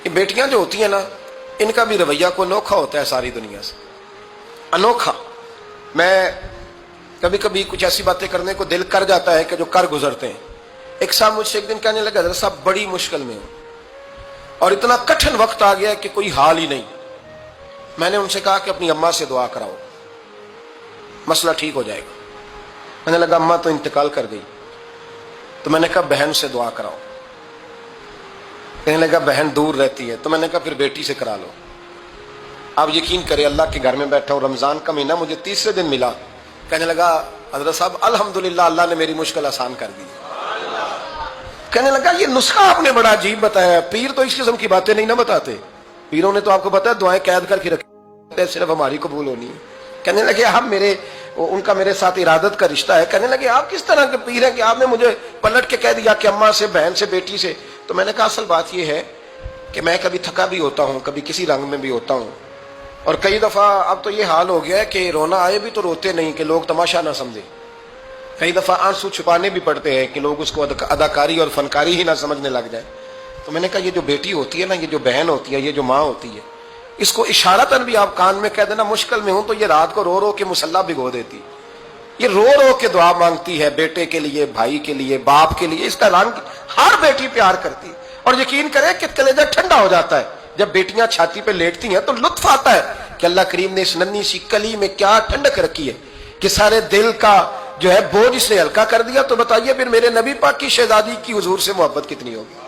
یہ بیٹیاں جو ہوتی ہیں نا، ان کا بھی رویہ کو انوکھا ہوتا ہے ساری دنیا سے، انوکھا۔ میں کبھی کبھی کچھ ایسی باتیں کرنے کو دل کر جاتا ہے کہ جو کر گزرتے ہیں۔ ایک صاحب مجھ سے ایک دن کہنے لگا، حضرت صاحب بڑی مشکل میں ہوں اور اتنا کٹھن وقت آ گیا کہ کوئی حال ہی نہیں۔ میں نے ان سے کہا کہ اپنی اماں سے دعا کراؤ، مسئلہ ٹھیک ہو جائے گا۔ میں نے لگا اماں تو انتقال کر گئی، تو میں نے کہا بہن سے دعا کراؤ۔ کہنے لگا بہن دور رہتی ہے، تو میں نے کہا پھر بیٹی سے کرا لو۔ آپ یقین کریں، اللہ کے گھر میں بیٹھا ہوں، رمضان کا مہینہ مجھے تیسرے دن ملا۔ کہنے لگا حضرت صاحب الحمدللہ اللہ نے میری مشکل آسان کر دی۔ کہنے لگا یہ نسخہ آپ نے بڑا عجیب بتایا، پیر تو اس قسم کی باتیں نہیں نہ بتاتے، پیروں نے تو آپ کو پتا ہے دعائیں قید کر کے رکھی، صرف ہماری قبول ہونی ہے۔ کہنے لگے ہم ان کا میرے ساتھ ارادت کا رشتہ ہے۔ کہنے لگے آپ کس طرح کے پیر ہیں کہ آپ نے مجھے پلٹ کے کہہ دیا کہ اماں سے، بہن سے، بیٹی سے؟ تو میں نے کہا اصل بات یہ ہے کہ میں کبھی تھکا بھی ہوتا ہوں، کبھی کسی رنگ میں بھی ہوتا ہوں، اور کئی دفعہ اب تو یہ حال ہو گیا ہے کہ رونا آئے بھی تو روتے نہیں کہ لوگ تماشا نہ سمجھے۔ کئی دفعہ آنسو چھپانے بھی پڑتے ہیں کہ لوگ اس کو اداکاری اور فنکاری ہی نہ سمجھنے لگ جائے۔ تو میں نے کہا یہ جو بیٹی ہوتی ہے نا، یہ جو بہن ہوتی ہے، یہ جو ماں ہوتی ہے، اس کو اشارتاً بھی آپ کان میں کہہ دینا مشکل میں ہوں تو یہ رات کو رو رو کے مصلی بھگو دیتی، یہ رو رو کے دعا مانگتی ہے بیٹے کے لیے، بھائی کے لیے، باپ کے لیے۔ اس کا رنگ ہر بیٹی پیار کرتی ہے، اور یقین کرے کہ کلیجہ ٹھنڈا ہو جاتا ہے جب بیٹیاں چھاتی پہ لیٹتی ہیں، تو لطف آتا ہے کہ اللہ کریم نے اس ننھی سی کلی میں کیا ٹھنڈک رکھی ہے کہ سارے دل کا جو ہے بوجھ اس نے ہلکا کر دیا۔ تو بتائیے پھر میرے نبی پاک کی شہزادی کی حضور سے محبت کتنی ہوگی۔